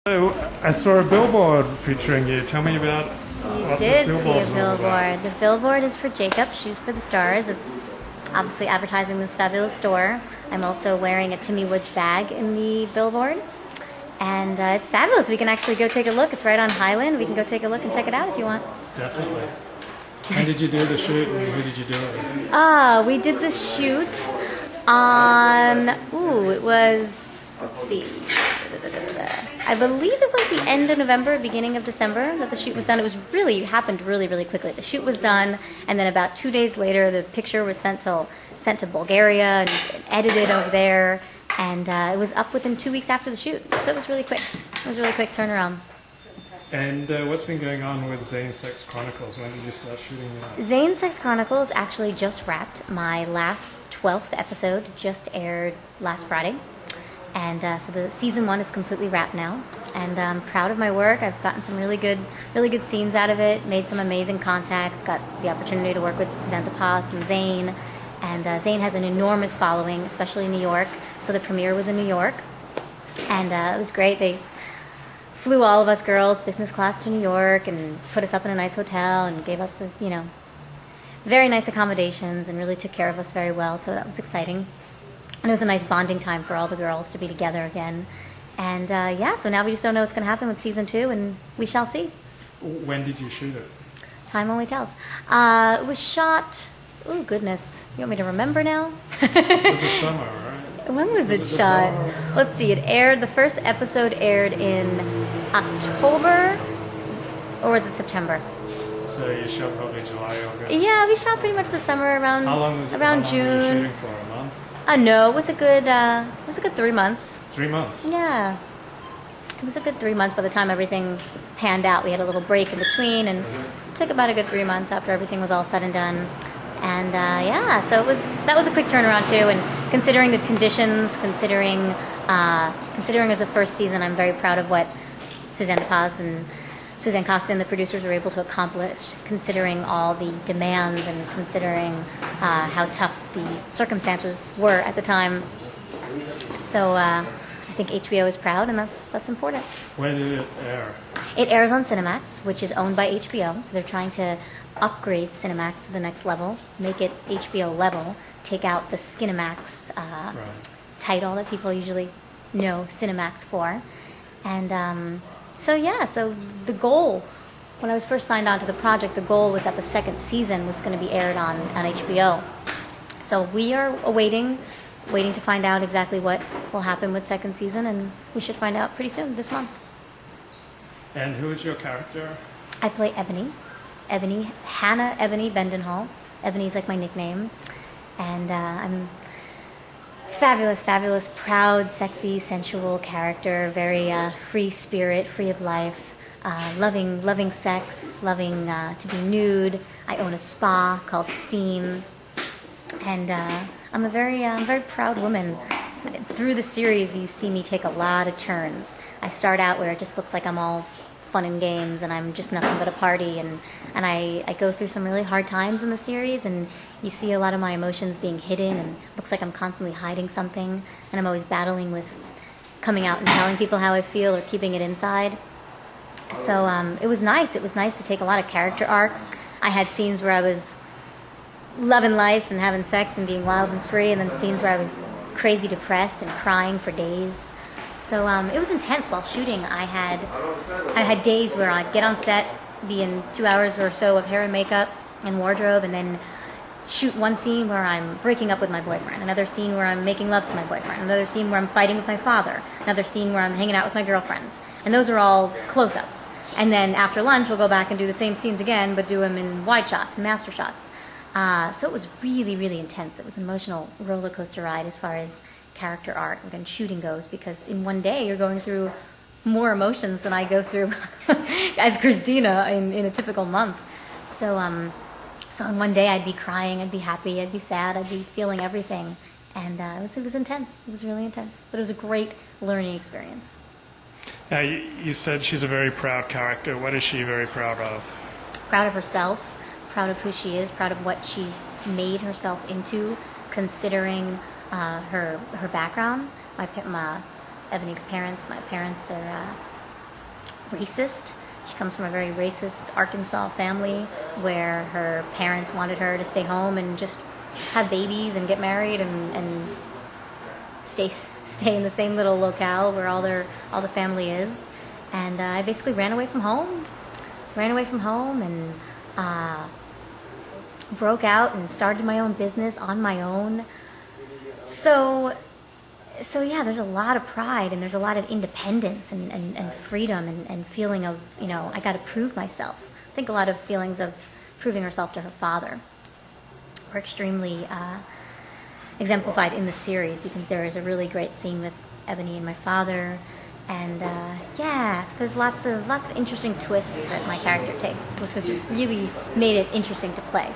So I saw a billboard featuring you. Tell me about You what did this see a billboard's all about. billboard. The billboard is for Jacob, Shoes for the Stars. It's obviously advertising this fabulous store. I'm also wearing a Timmy Woods bag in the billboard. And it's fabulous. We can actually go take a look. It's right on Highland. We can go take a look and check it out if you want. Definitely. When did you do the shoot and who did you do it with? We did the shoot on, it was, let's see, I believe it was the end of November, beginning of December that the shoot was done. It happened really, really quickly. The shoot was done, and then about 2 days later, the picture was sent to Bulgaria and edited over there, and it was up within 2 weeks after the shoot. So it was really quick. It was a really quick turnaround. And what's been going on with Zane Sex Chronicles? When did you start shooting that? Zane Sex Chronicles actually just wrapped. My last 12th episode just aired last Friday. And so the season 1 is completely wrapped now. And I'm proud of my work. I've gotten some really good scenes out of it, made some amazing contacts, got the opportunity to work with Suzanne DePass and Zane. And Zane has an enormous following, especially in New York. So the premiere was in New York. And it was great. They flew all of us girls business class to New York and put us up in a nice hotel and gave us, very nice accommodations and really took care of us very well. So that was exciting. And it was a nice bonding time for all the girls to be together again. And so now we just don't know what's going to happen with season 2, and we shall see. When did you shoot it? Time only tells. It was shot, oh goodness, you want me to remember now? It was the summer, right? When was it the shot? summer? Let's see, the first episode aired in October, or was it September? So you shot probably July, August. Yeah, we shot pretty much the summer around How long was it? around How long were you June. shooting for? A month? No, it was a good 3 months. 3 months. Yeah. It was a good 3 months by the time everything panned out. We had a little break in between, and it took about a good 3 months after everything was all said and done. And so that was a quick turnaround too. And considering the conditions, considering as a first season, I'm very proud of what Suzanne DePaz and Suzanne Costa and the producers were able to accomplish, considering all the demands and considering how tough the circumstances were at the time. So I think HBO is proud, and that's important. When did it air? It airs on Cinemax, which is owned by HBO. So they're trying to upgrade Cinemax to the next level, make it HBO level, take out the Skinemax Right. title that people usually know Cinemax for. And so the goal, when I was first signed on to the project, the goal was that the second season was going to be aired on HBO. So we are waiting to find out exactly what will happen with second season, and we should find out pretty soon, this month. And who is your character? I play Ebony. Hannah Ebony Bendenhall. Ebony's like my nickname. And I'm fabulous, proud, sexy, sensual character, very free spirit, free of life, loving sex, loving to be nude. I own a spa called Steam. And I'm a very proud woman. Through the series, you see me take a lot of turns. I start out where it just looks like I'm all fun and games and I'm just nothing but a party, and I go through some really hard times in the series, and you see a lot of my emotions being hidden, and it looks like I'm constantly hiding something, and I'm always battling with coming out and telling people how I feel or keeping it inside. So it was nice to take a lot of character arcs. I had scenes where I was loving life and having sex and being wild and free, and then scenes where I was crazy depressed and crying for days. So it was intense while shooting. I had days where I'd get on set, be in 2 hours or so of hair and makeup and wardrobe, and then shoot one scene where I'm breaking up with my boyfriend, another scene where I'm making love to my boyfriend, another scene where I'm fighting with my father, another scene where I'm hanging out with my girlfriends. And those are all close-ups. And then after lunch, we'll go back and do the same scenes again, but do them in wide shots, master shots. So it was really intense. It was an emotional roller coaster ride as far as character arc and shooting goes, because in one day you're going through more emotions than I go through as Christina in a typical month. So in one day I'd be crying, I'd be happy, I'd be sad, I'd be feeling everything, and it was intense. It was really intense, but it was a great learning experience. Now, you said she's a very proud character. What is she very proud of? Proud of herself, proud of who she is, proud of what she's made herself into, considering her background. My Ebony's parents, my parents are racist. She comes from a very racist Arkansas family where her parents wanted her to stay home and just have babies and get married and stay in the same little locale where all the family is. And I basically ran away from home and broke out and started my own business on my own. So yeah, there's a lot of pride and there's a lot of independence and freedom and feeling of, I got to prove myself. I think a lot of feelings of proving herself to her father were extremely exemplified in the series. There is a really great scene with Ebony and my father, and so there's lots of interesting twists that my character takes, which was really made it interesting to play.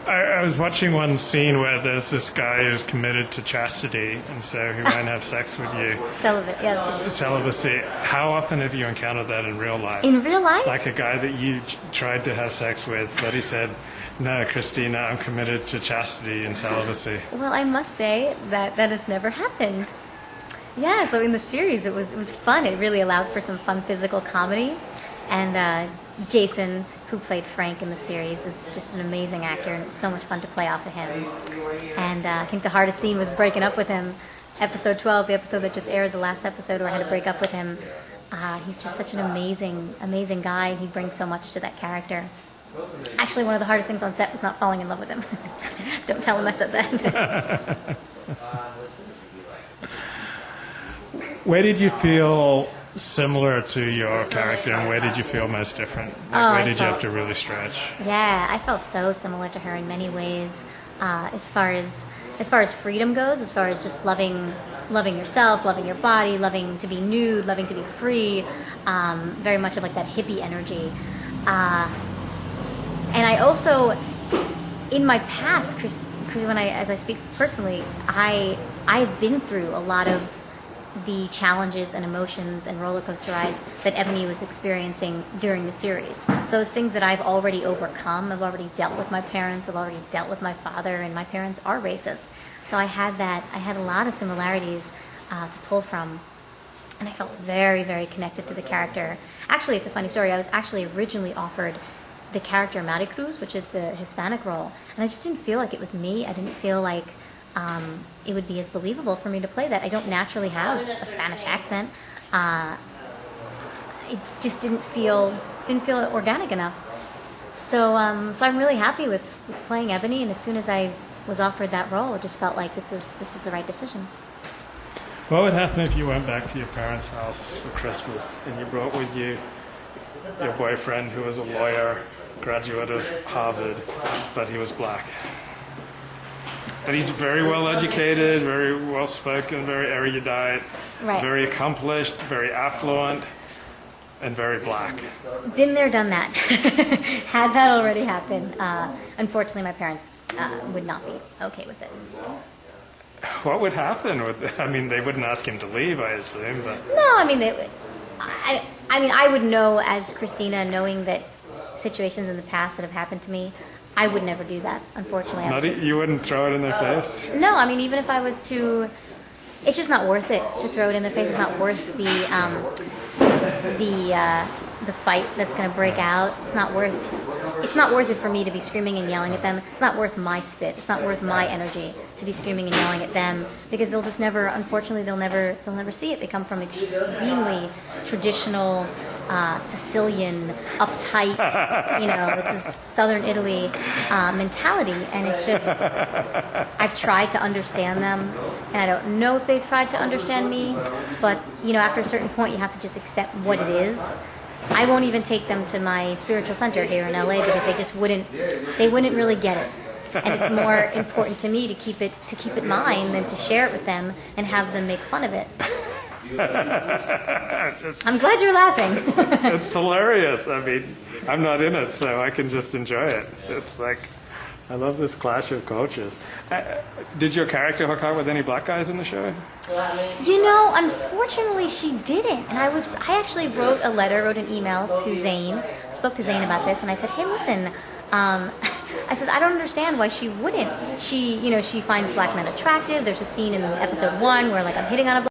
I was watching one scene where there's this guy who's committed to chastity, and so he won't have sex with you. Celibate, yeah. Celibacy. How often have you encountered that in real life? In real life? Like a guy that you tried to have sex with, but he said, "No, Christina, I'm committed to chastity and celibacy." Well, I must say that has never happened. Yeah, so in the series it was fun. It really allowed for some fun physical comedy. And Jason, who played Frank in the series, is just an amazing actor, and it was so much fun to play off of him. And I think the hardest scene was breaking up with him. Episode 12, the episode that just aired, the last episode where I had to break up with him. He's just such an amazing guy. He brings so much to that character. Actually, one of the hardest things on set was not falling in love with him. Don't tell him I said that. Where did you feel similar to your character, and where did you feel most different? Where did you have to really stretch? Yeah, I felt so similar to her in many ways. As far as freedom goes, as far as just loving yourself, loving your body, loving to be nude, loving to be free, very much of like that hippie energy. And I also, in my past, as I speak personally, I've been through a lot of the challenges and emotions and roller coaster rides that Ebony was experiencing during the series. So it's things that I've already overcome. I've already dealt with my parents. I've already dealt with my father, and my parents are racist. So I had a lot of similarities to pull from, and I felt very, very connected to the character. Actually, it's a funny story. I was actually originally offered the character Maricruz, which is the Hispanic role, and I just didn't feel like it was me. I didn't feel like it would be as believable for me to play that. I don't naturally have a Spanish accent. It just didn't feel organic enough. So I'm really happy with playing Ebony, and as soon as I was offered that role, it just felt like this is the right decision. What would happen if you went back to your parents' house for Christmas and you brought with you your boyfriend, who was a lawyer, graduate of Harvard, but he was black? And he's very well educated, very well spoken, very erudite, Right. very accomplished, very affluent, and very black. Been there, done that. Had that already happen. Unfortunately, my parents would not be okay with it. What would happen? They wouldn't ask him to leave, I assume. But No, I would know as Christina, knowing that situations in the past that have happened to me, I would never do that, unfortunately. You wouldn't throw it in their face? No, even if I was to, it's just not worth it to throw it in their face. It's not worth the fight that's going to break out. It's not worth it for me to be screaming and yelling at them. It's not worth my spit. It's not worth my energy to be screaming and yelling at them, because they'll just never, unfortunately, they'll never see it. They come from extremely traditional, Sicilian, uptight, this is Southern Italy mentality, and it's just, I've tried to understand them, and I don't know if they've tried to understand me, but, after a certain point, you have to just accept what it is. I won't even take them to my spiritual center here in LA because they wouldn't really get it. And it's more important to me to keep it mine than to share it with them and have them make fun of it. I'm glad you're laughing. It's hilarious. I'm not in it, so I can just enjoy it. It's like, I love this clash of cultures. Did your character hook up with any black guys in the show? Unfortunately, she didn't. And I actually wrote an email to Zane, spoke to Zane about this, and I said, hey, listen, I said, I don't understand why she wouldn't. She finds black men attractive. There's a scene in episode 1 where, I'm hitting on a black